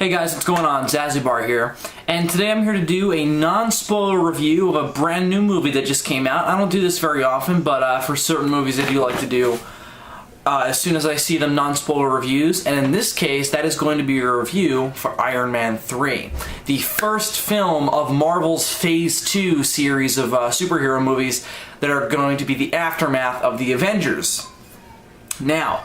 Hey guys, what's going on? Zazubaar here, and today I'm here to do a non-spoiler review of a brand new movie that just came out. I don't do this very often, but for certain movies I do like to do as soon as I see them non-spoiler reviews, and in this case that is going to be a review for Iron Man 3, the first film of Marvel's Phase 2 series of superhero movies that are going to be the aftermath of the Avengers. Now,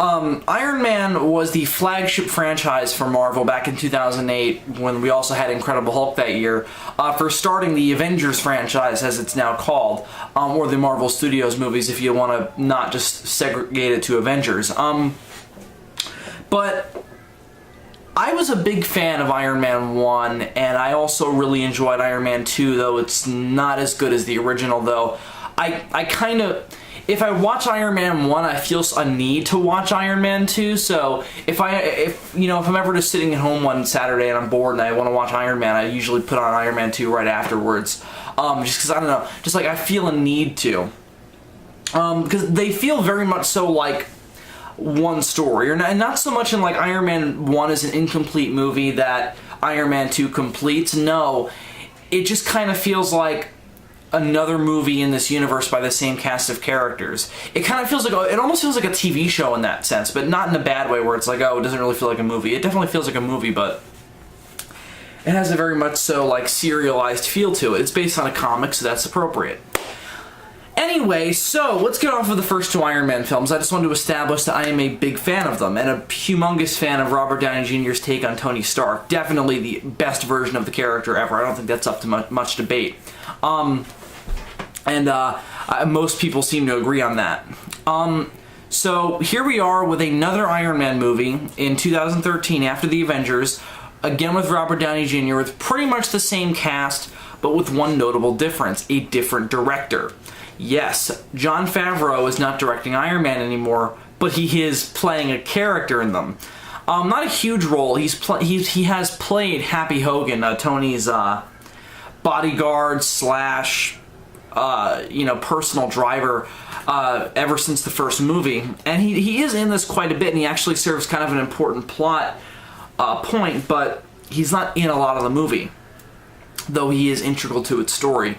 Iron Man was the flagship franchise for Marvel back in 2008 when we also had Incredible Hulk that year, for starting the Avengers franchise as it's now called, or the Marvel Studios movies if you want to not just segregate it to Avengers. But I was a big fan of Iron Man 1, and I also really enjoyed Iron Man 2, though it's not as good as the original, though. I kind of... If I watch Iron Man 1, I feel a need to watch Iron Man 2, so if I'm ever just sitting at home one Saturday and I'm bored and I want to watch Iron Man, I usually put on Iron Man 2 right afterwards, just because, I don't know, just like I feel a need to. Because they feel very much so like one story, and not so much in like Iron Man 1 is an incomplete movie that Iron Man 2 completes. No, it just kind of feels like another movie in this universe by the same cast of characters. It kind of feels like, it almost feels like a TV show in that sense, but not in a bad way where it's like, oh, it doesn't really feel like a movie. It definitely feels like a movie, but it has a very much so like serialized feel to it. It's based on a comic, so that's appropriate. Anyway, so let's get off of the first two Iron Man films. I just wanted to establish that I am a big fan of them, and a humongous fan of Robert Downey Jr.'s take on Tony Stark. Definitely the best version of the character ever. I don't think that's up to much debate. Most people seem to agree on that. So here we are with another Iron Man movie in 2013 after the Avengers, again with Robert Downey Jr. with pretty much the same cast, but with one notable difference: a different director. Yes, Jon Favreau is not directing Iron Man anymore, but he is playing a character in them. Not a huge role. He has played Happy Hogan, Tony's bodyguard slash personal driver ever since the first movie, and he is in this quite a bit, and he actually serves kind of an important plot point, but he's not in a lot of the movie, though he is integral to its story.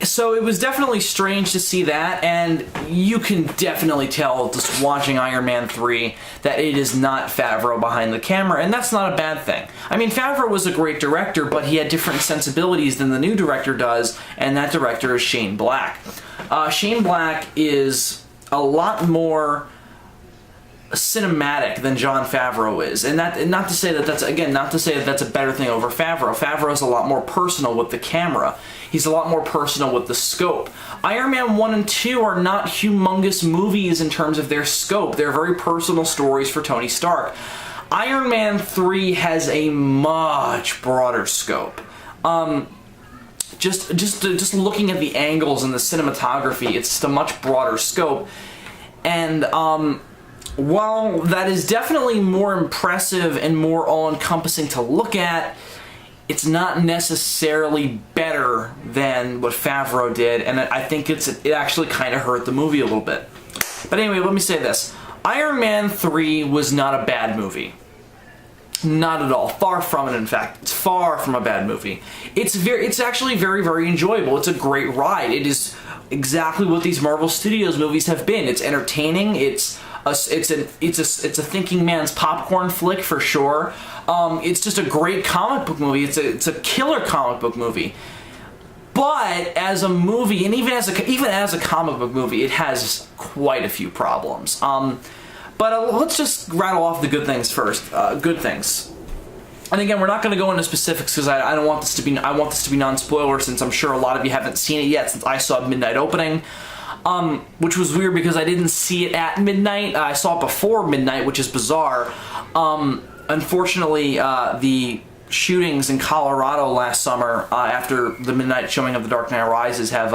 So it was definitely strange to see that, and you can definitely tell just watching Iron Man 3 that it is not Favreau behind the camera, and that's not a bad thing. I mean, Favreau was a great director, but he had different sensibilities than the new director does, and that director is Shane Black. Shane Black is a lot more cinematic than Jon Favreau is, and not to say that that's a better thing over Favreau. Favreau is a lot more personal with the camera. He's a lot more personal with the scope. Iron Man 1 and 2 are not humongous movies in terms of their scope. They're very personal stories for Tony Stark. Iron Man 3 has a much broader scope. Just looking at the angles and the cinematography, it's just a much broader scope. And while that is definitely more impressive and more all-encompassing to look at, it's not necessarily better than what Favreau did, and I think it actually kind of hurt the movie a little bit. But anyway, let me say this. Iron Man 3 was not a bad movie. Not at all. Far from it, in fact. It's far from a bad movie. It's actually very, very enjoyable. It's a great ride. It is exactly what these Marvel Studios movies have been. It's entertaining. It's a thinking man's popcorn flick for sure. It's just a great comic book movie. It's a killer comic book movie. But as a movie, and even as a comic book movie, it has quite a few problems. But let's just rattle off the good things first. Good things. And again, we're not going to go into specifics because I want this to be non-spoiler, since I'm sure a lot of you haven't seen it yet, since I saw Midnight Opening. Which was weird because I didn't see it at midnight. I saw it before midnight, which is bizarre. Unfortunately, the shootings in Colorado last summer after the midnight showing of The Dark Knight Rises have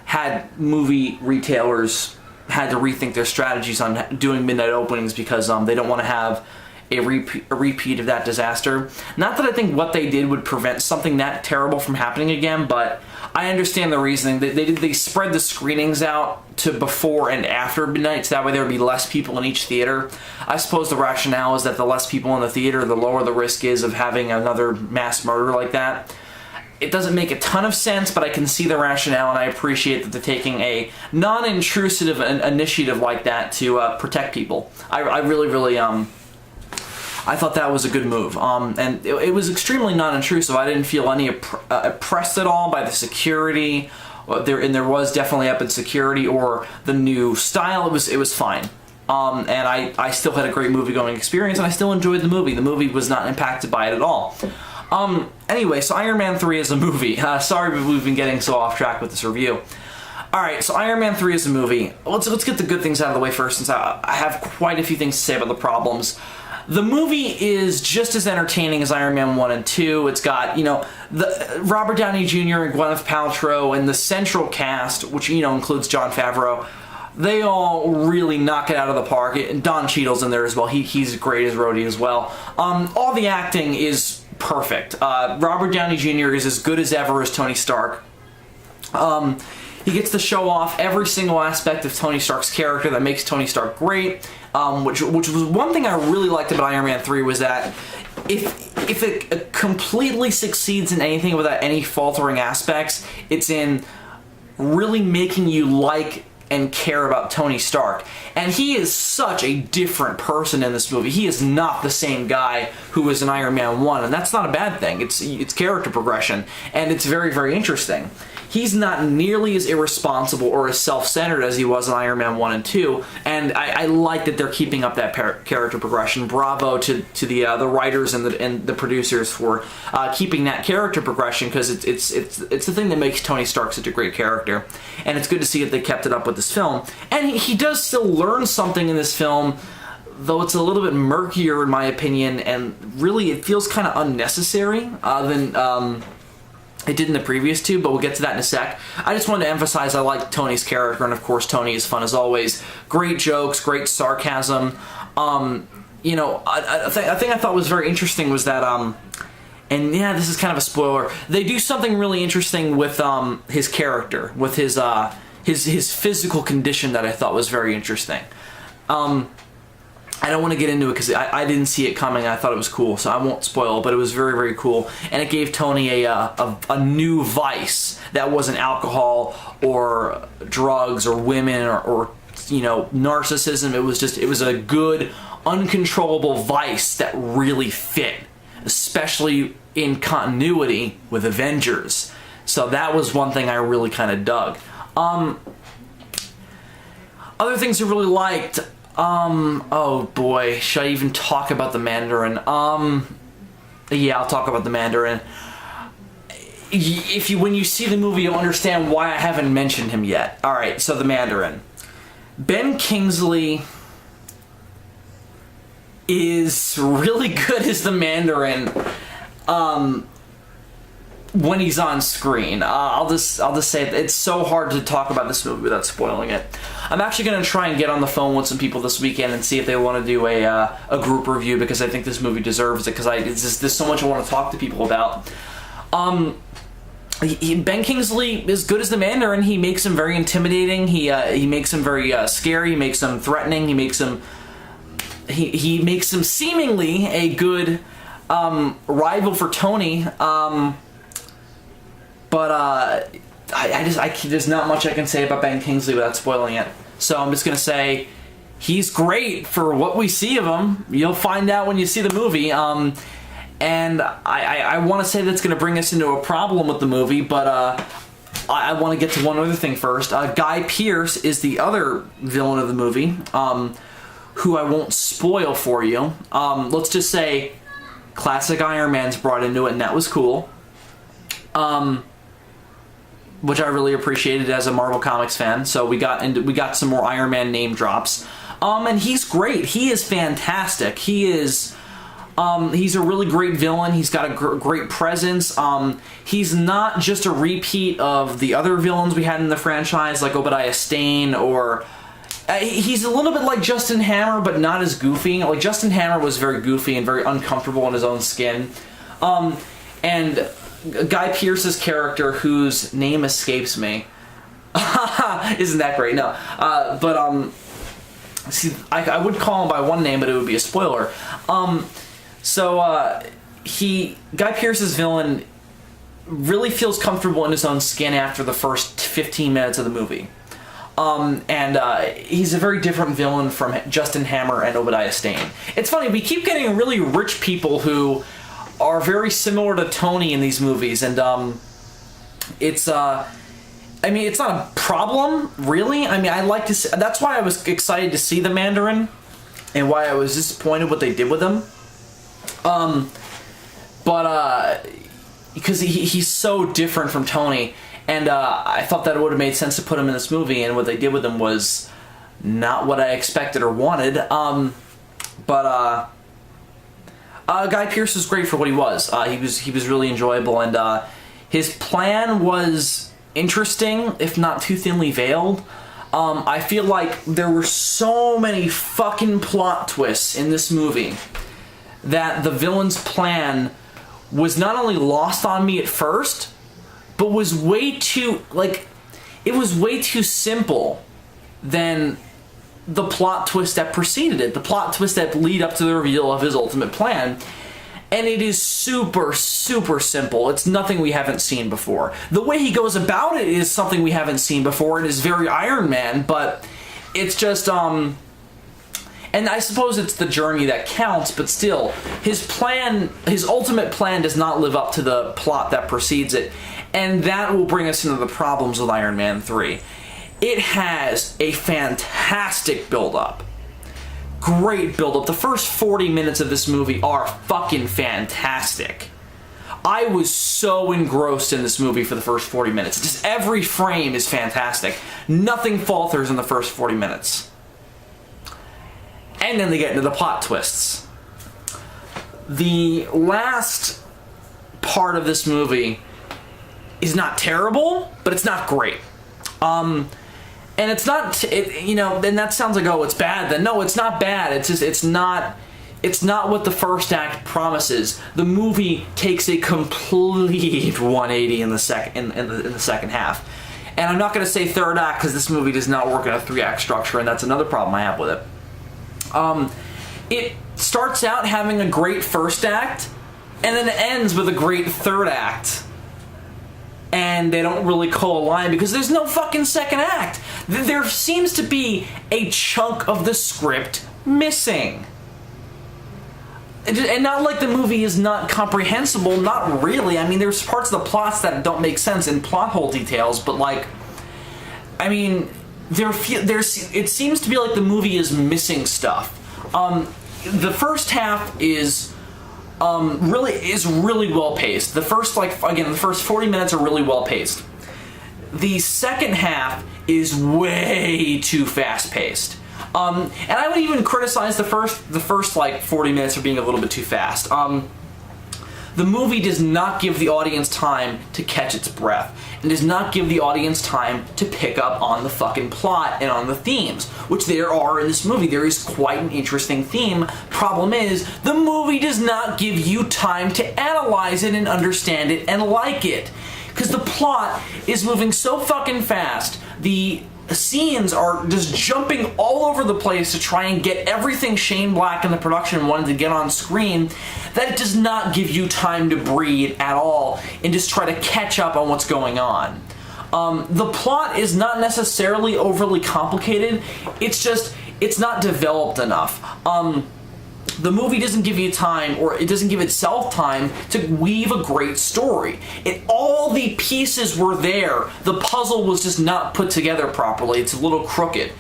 had movie retailers had to rethink their strategies on doing midnight openings because they don't want to have a repeat of that disaster. Not that I think what they did would prevent something that terrible from happening again, but I understand the reasoning. They spread the screenings out to before and after midnight, so that way there would be less people in each theater. I suppose the rationale is that the less people in the theater, the lower the risk is of having another mass murder like that. It doesn't make a ton of sense, but I can see the rationale, and I appreciate that they're taking a non-intrusive initiative like that to protect people. I really I thought that was a good move, and it was extremely non-intrusive. I didn't feel any oppressed at all by the security. There was definitely up in security or the new style. It was fine, and I still had a great movie-going experience, and I still enjoyed the movie. The movie was not impacted by it at all. Anyway, so Iron Man 3 is a movie. Sorry we've been getting so off track with this review. Alright, so Iron Man 3 is a movie. Let's get the good things out of the way first, since I have quite a few things to say about the problems. The movie is just as entertaining as Iron Man 1 and 2. It's got, the Robert Downey Jr. and Gwyneth Paltrow and the central cast, which, includes Jon Favreau. They all really knock it out of the park. And Don Cheadle's in there as well. He's great as Rhodey as well. All the acting is perfect. Robert Downey Jr. is as good as ever as Tony Stark. He gets to show off every single aspect of Tony Stark's character that makes Tony Stark great, which was one thing I really liked about Iron Man 3 was that if it completely succeeds in anything without any faltering aspects, it's in really making you like and care about Tony Stark. And he is such a different person in this movie. He is not the same guy who was in Iron Man 1, and that's not a bad thing. It's character progression, and it's very, very interesting. He's not nearly as irresponsible or as self-centered as he was in Iron Man 1 and 2, and I like that they're keeping up that character progression. Bravo to the writers and the producers for keeping that character progression, because it's the thing that makes Tony Stark such a great character, and it's good to see that they kept it up with this film. And he does still learn something in this film, though it's a little bit murkier in my opinion, and really it feels kind of unnecessary than it did in the previous two, but we'll get to that in a sec. I just wanted to emphasize I like Tony's character, and of course Tony is fun as always. Great jokes, great sarcasm. A thing I thought was very interesting was that, and yeah, this is kind of a spoiler, they do something really interesting with his character, with his physical condition that I thought was very interesting. I don't want to get into it because I didn't see it coming. I thought it was cool, so I won't spoil it, but it was very, very cool. And it gave Tony a new vice that wasn't alcohol or drugs or women or narcissism. It was a good, uncontrollable vice that really fit, especially in continuity with Avengers. So that was one thing I really kind of dug. Other things I really liked... oh boy, should I even talk about the Mandarin? Yeah, I'll talk about the Mandarin. When you see the movie, you'll understand why I haven't mentioned him yet. Alright, so the Mandarin. Ben Kingsley is really good as the Mandarin, when he's on screen. I'll just say it's so hard to talk about this movie without spoiling it. I'm actually going to try and get on the phone with some people this weekend and see if they want to do a group review, because I think this movie deserves it, because there's so much I want to talk to people about. Ben Kingsley is good as the Mandarin. He makes him very intimidating. He makes him very scary. He makes him threatening. He makes him seemingly a good rival for Tony. But there's not much I can say about Ben Kingsley without spoiling it. So I'm just going to say he's great for what we see of him. You'll find out when you see the movie. And I want to say that's going to bring us into a problem with the movie, but I want to get to one other thing first. Guy Pearce is the other villain of the movie, who I won't spoil for you. Let's just say classic Iron Man's brought into it, and that was cool. Which I really appreciated as a Marvel Comics fan. So we got some more Iron Man name drops. And he's great. He is fantastic. He's a really great villain. He's got a great presence. He's not just a repeat of the other villains we had in the franchise, like Obadiah Stane, or he's a little bit like Justin Hammer, but not as goofy. Like Justin Hammer was very goofy and very uncomfortable in his own skin. And Guy Pearce's character, whose name escapes me. Isn't that great? No. See, I would call him by one name, but it would be a spoiler. Guy Pearce's villain really feels comfortable in his own skin after the first 15 minutes of the movie. He's a very different villain from Justin Hammer and Obadiah Stane. It's funny, we keep getting really rich people who are very similar to Tony in these movies, and it's not a problem, really. I mean, I like to see, that's why I was excited to see the Mandarin, and why I was disappointed what they did with him. Because he's so different from Tony, and I thought that it would have made sense to put him in this movie, and what they did with him was not what I expected or wanted. Guy Pearce was great for what he was. He was really enjoyable, and his plan was interesting, if not too thinly veiled. I feel like there were so many fucking plot twists in this movie that the villain's plan was not only lost on me at first, but was way too, it was way too simple than the plot twist that preceded it, the plot twist that lead up to the reveal of his ultimate plan. And it is super, super simple. It's nothing we haven't seen before. The way he goes about it is something we haven't seen before. It is very Iron Man, but it's just, and I suppose it's the journey that counts, but still, his ultimate plan does not live up to the plot that precedes it. And that will bring us into the problems with Iron Man 3. It has a fantastic build-up. Great build-up. The first 40 minutes of this movie are fucking fantastic. I was so engrossed in this movie for the first 40 minutes. Just every frame is fantastic. Nothing falters in the first 40 minutes. And then they get into the plot twists. The last part of this movie is not terrible, but it's not great. And it's not, and that sounds like, oh, it's bad. Then no, it's not bad. It's just, it's not what the first act promises. The movie takes a complete 180 in the second half. And I'm not going to say third act because this movie does not work in a 3-act structure, and that's another problem I have with it. It starts out having a great first act, and then it ends with a great third act. And they don't really co-align because there's no fucking second act. There seems to be a chunk of the script missing. And not like the movie is not comprehensible, not really. I mean, there's parts of the plots that don't make sense in plot hole details, but it seems to be like the movie is missing stuff. The first half is really well paced. The first the first 40 minutes are really well paced. The second half is way too fast paced. And I would even criticize the first 40 minutes for being a little bit too fast. The movie does not give the audience time to catch its breath, and does not give the audience time to pick up on the fucking plot and on the themes, which there are in this movie. There is quite an interesting theme. Problem is, the movie does not give you time to analyze it and understand it and like it. Because the plot is moving so fucking fast. The scenes are just jumping all over the place to try and get everything Shane Black and the production wanted to get on screen, that it does not give you time to breathe at all and just try to catch up on what's going on. The plot is not necessarily overly complicated, it's not developed enough. The movie doesn't give you time, or it doesn't give itself time to weave a great story. All the pieces were there. The puzzle was just not put together properly. It's a little crooked.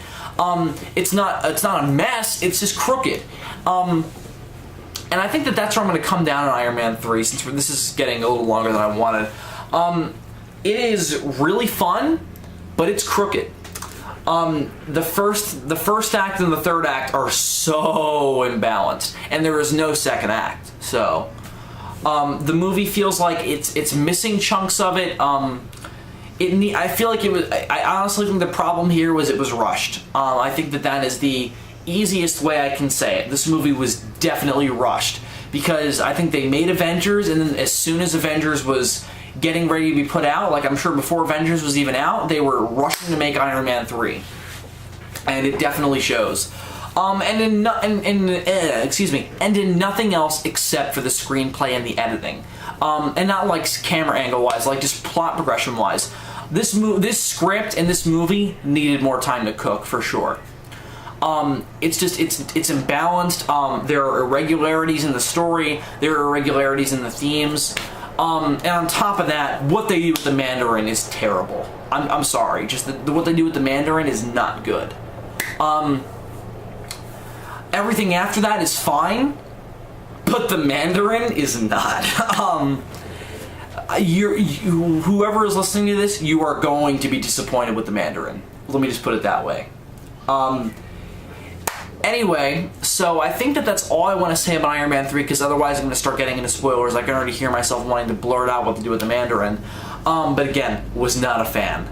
It's not a mess. It's just crooked. And I think that's where I'm going to come down on Iron Man 3, since this is getting a little longer than I wanted. It is really fun, but it's crooked. The first act and the third act are so imbalanced, and there is no second act. So, the movie feels like it's missing chunks of it. I feel like it was. I honestly think the problem here was it was rushed. I think that is the easiest way I can say it. This movie was definitely rushed because I think they made Avengers, and then as soon as Avengers was getting ready to be put out, like I'm sure before Avengers was even out, they were rushing to make Iron Man 3. And it definitely shows. And in nothing else except for the screenplay and the editing. And not like camera angle wise, like just plot progression wise. This script and this movie needed more time to cook for sure. It's imbalanced. There are irregularities in the story. There are irregularities in the themes. And on top of that, what they do with the Mandarin is terrible. I'm sorry, just what they do with the Mandarin is not good. Everything after that is fine, but the Mandarin is not. Whoever is listening to this, you are going to be disappointed with the Mandarin. Let me just put it that way. Anyway, so I think that's all I want to say about Iron Man 3, because otherwise I'm going to start getting into spoilers. I can already hear myself wanting to blurt out what to do with the Mandarin. But again, was not a fan.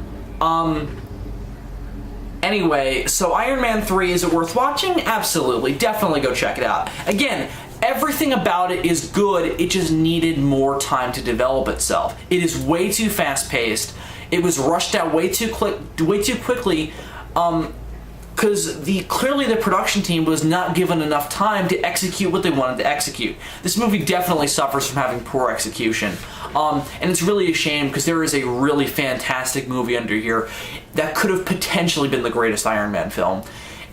Anyway, so Iron Man 3, is it worth watching? Absolutely. Definitely go check it out. Again, everything about it is good, it just needed more time to develop itself. It is way too fast-paced. It was rushed out way too quickly, because clearly the production team was not given enough time to execute what they wanted to execute. This movie definitely suffers from having poor execution. And it's really a shame, because there is a really fantastic movie under here that could have potentially been the greatest Iron Man film.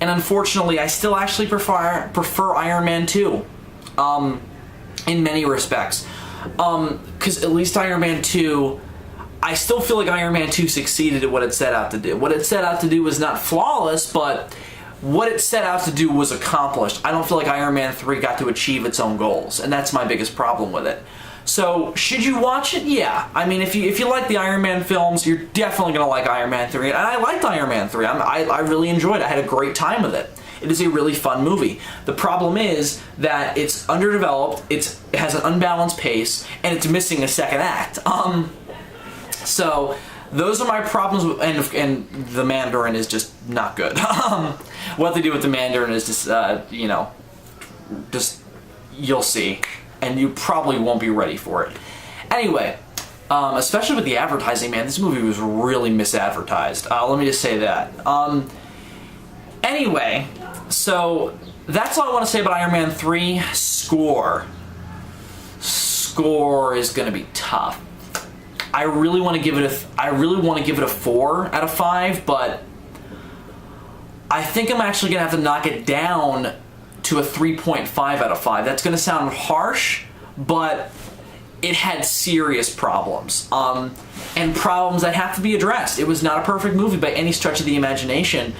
And unfortunately, I still actually prefer Iron Man 2 in many respects. Because at least Iron Man 2, I still feel like Iron Man 2 succeeded at what it set out to do. What it set out to do was not flawless, but what it set out to do was accomplished. I don't feel like Iron Man 3 got to achieve its own goals, and that's my biggest problem with it. So, should you watch it? Yeah. I mean, if you like the Iron Man films, you're definitely going to like Iron Man 3. And I liked Iron Man 3. I really enjoyed it. I had a great time with it. It is a really fun movie. The problem is that it's underdeveloped, it has an unbalanced pace, and it's missing a second act. So, those are my problems with, and the Mandarin is just not good. What they do with the Mandarin is just, you'll see. And you probably won't be ready for it. Anyway, especially with the advertising, man, this movie was really misadvertised. Let me just say that. Anyway, so that's all I want to say about Iron Man 3. Score is going to be tough. I really want to give it a 4 out of 5, but I think I'm actually going to have to knock it down to a 3.5 out of 5. That's going to sound harsh, but it had serious problems. And problems that have to be addressed. It was not a perfect movie by any stretch of the imagination.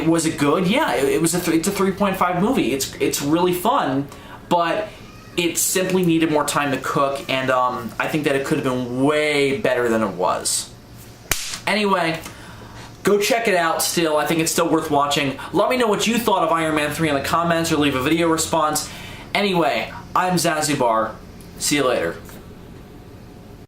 Was it good? Yeah, it's a 3.5 movie. It's really fun, but it simply needed more time to cook, and I think that it could have been way better than it was. Anyway, go check it out still. I think it's still worth watching. Let me know what you thought of Iron Man 3 in the comments, or leave a video response. Anyway, I'm Zazubaar. See you later.